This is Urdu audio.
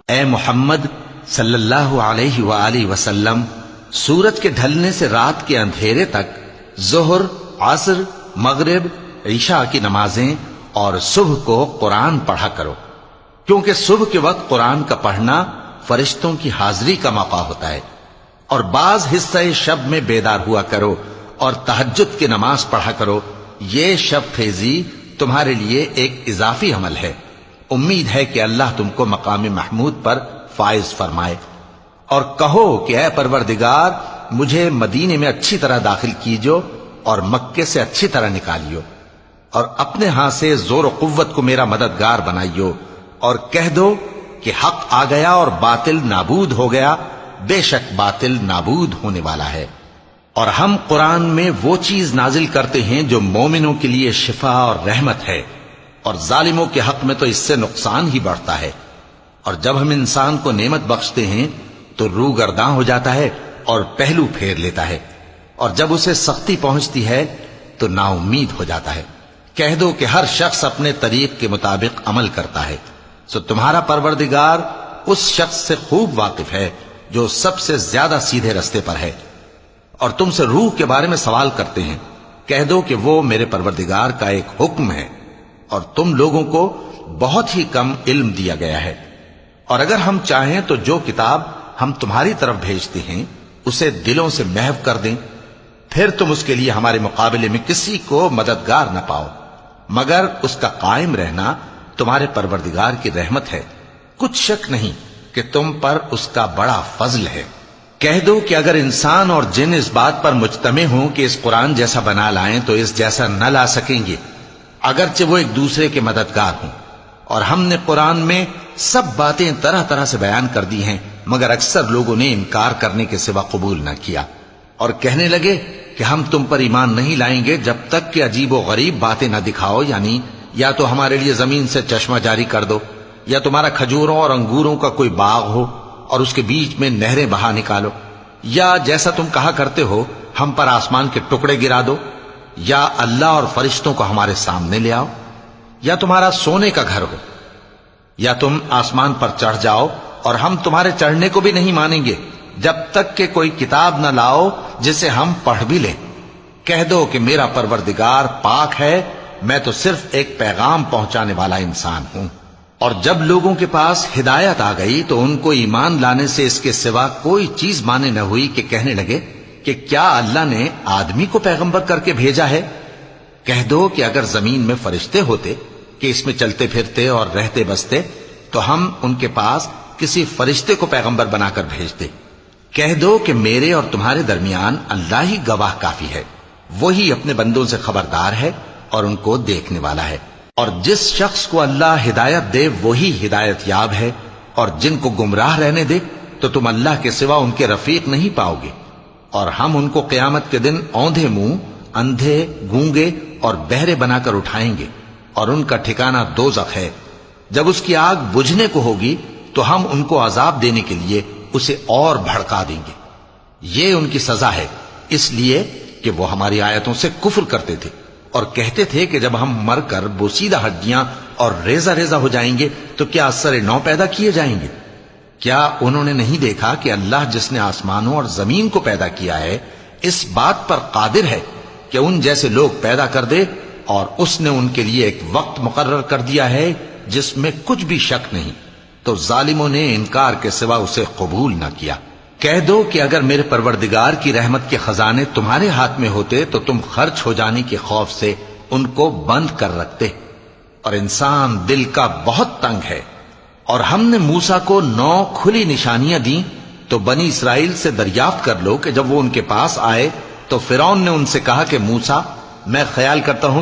اے محمد صلی اللہ علیہ وآلہ وسلم، سورج کے ڈھلنے سے رات کے اندھیرے تک ظہر، عصر، مغرب، عشاء کی نمازیں اور صبح کو قرآن پڑھا کرو، کیونکہ صبح کے وقت قرآن کا پڑھنا فرشتوں کی حاضری کا موقع ہوتا ہے۔ اور بعض حصہ شب میں بیدار ہوا کرو اور تہجد کی نماز پڑھا کرو، یہ شب خیزی تمہارے لیے ایک اضافی عمل ہے۔ امید ہے کہ اللہ تم کو مقام محمود پر فائز فرمائے۔ اور کہو کہ اے پروردگار، مجھے مدینے میں اچھی طرح داخل کیجو اور مکے سے اچھی طرح نکالیو، اور اپنے ہاں سے زور و قوت کو میرا مددگار بنائیو، اور کہہ دو کہ حق آ گیا اور باطل نابود ہو گیا، بے شک باطل نابود ہونے والا ہے۔ اور ہم قرآن میں وہ چیز نازل کرتے ہیں جو مومنوں کے لیے شفا اور رحمت ہے، اور ظالموں کے حق میں تو اس سے نقصان ہی بڑھتا ہے۔ اور جب ہم انسان کو نعمت بخشتے ہیں تو روح گرداں ہو جاتا ہے اور پہلو پھیر لیتا ہے، اور جب اسے سختی پہنچتی ہے تو نا امید ہو جاتا ہے۔ کہہ دو کہ ہر شخص اپنے طریق کے مطابق عمل کرتا ہے، سو تمہارا پروردگار اس شخص سے خوب واقف ہے جو سب سے زیادہ سیدھے رستے پر ہے۔ اور تم سے روح کے بارے میں سوال کرتے ہیں، کہہ دو کہ وہ میرے پروردگار کا ایک حکم ہے، اور تم لوگوں کو بہت ہی کم علم دیا گیا ہے۔ اور اگر ہم چاہیں تو جو کتاب ہم تمہاری طرف بھیجتے ہیں اسے دلوں سے محو کر دیں، پھر تم اس کے لیے ہمارے مقابلے میں کسی کو مددگار نہ پاؤ، مگر اس کا قائم رہنا تمہارے پروردگار کی رحمت ہے، کچھ شک نہیں کہ تم پر اس کا بڑا فضل ہے۔ کہہ دو کہ اگر انسان اور جن اس بات پر مجتمع ہوں کہ اس قرآن جیسا بنا لائیں تو اس جیسا نہ لا سکیں گے، اگرچہ وہ ایک دوسرے کے مددگار ہوں۔ اور ہم نے قرآن میں سب باتیں طرح طرح سے بیان کر دی ہیں، مگر اکثر لوگوں نے انکار کرنے کے سوا قبول نہ کیا، اور کہنے لگے کہ ہم تم پر ایمان نہیں لائیں گے جب تک کہ عجیب و غریب باتیں نہ دکھاؤ، یعنی یا تو ہمارے لیے زمین سے چشمہ جاری کر دو، یا تمہارا کھجوروں اور انگوروں کا کوئی باغ ہو اور اس کے بیچ میں نہریں بہا نکالو، یا جیسا تم کہا کرتے ہو ہم پر آسمان کے ٹکڑے گرا دو، یا اللہ اور فرشتوں کو ہمارے سامنے لے آؤ، یا تمہارا سونے کا گھر ہو، یا تم آسمان پر چڑھ جاؤ اور ہم تمہارے چڑھنے کو بھی نہیں مانیں گے جب تک کہ کوئی کتاب نہ لاؤ جسے ہم پڑھ بھی لیں۔ کہہ دو کہ میرا پروردگار پاک ہے، میں تو صرف ایک پیغام پہنچانے والا انسان ہوں۔ اور جب لوگوں کے پاس ہدایت آ گئی تو ان کو ایمان لانے سے اس کے سوا کوئی چیز مانے نہ ہوئی کہ کہنے لگے کہ کیا اللہ نے آدمی کو پیغمبر کر کے بھیجا ہے؟ کہہ دو کہ اگر زمین میں فرشتے ہوتے کہ اس میں چلتے پھرتے اور رہتے بستے تو ہم ان کے پاس کسی فرشتے کو پیغمبر بنا کر بھیجتے۔ کہہ دو کہ میرے اور تمہارے درمیان اللہ ہی گواہ کافی ہے، وہی اپنے بندوں سے خبردار ہے اور ان کو دیکھنے والا ہے۔ اور جس شخص کو اللہ ہدایت دے وہی ہدایت یاب ہے، اور جن کو گمراہ رہنے دے تو تم اللہ کے سوا ان کے رفیق نہیں پاؤ گے۔ اور ہم ان کو قیامت کے دن اوندھے منہ، اندھے، گونگے اور بہرے بنا کر اٹھائیں گے، اور ان کا ٹھکانہ دوزخ ہے۔ جب اس کی آگ بجھنے کو ہوگی تو ہم ان کو عذاب دینے کے لیے اسے اور بھڑکا دیں گے۔ یہ ان کی سزا ہے، اس لیے کہ وہ ہماری آیتوں سے کفر کرتے تھے اور کہتے تھے کہ جب ہم مر کر بوسیدہ ہڈیاں اور ریزہ ریزہ ہو جائیں گے تو کیا اثر نو پیدا کیے جائیں گے؟ کیا انہوں نے نہیں دیکھا کہ اللہ جس نے آسمانوں اور زمین کو پیدا کیا ہے اس بات پر قادر ہے کہ ان جیسے لوگ پیدا کر دے، اور اس نے ان کے لیے ایک وقت مقرر کر دیا ہے جس میں کچھ بھی شک نہیں، تو ظالموں نے انکار کے سوا اسے قبول نہ کیا۔ کہہ دو کہ اگر میرے پروردگار کی رحمت کے خزانے تمہارے ہاتھ میں ہوتے تو تم خرچ ہو جانے کے خوف سے ان کو بند کر رکھتے، اور انسان دل کا بہت تنگ ہے۔ اور ہم نے موسیٰ کو 9 کھلی نشانیاں دیں تو بنی اسرائیل سے دریافت کر لو کہ جب وہ ان کے پاس آئے تو فرعون نے ان سے کہا کہ موسیٰ، میں خیال کرتا ہوں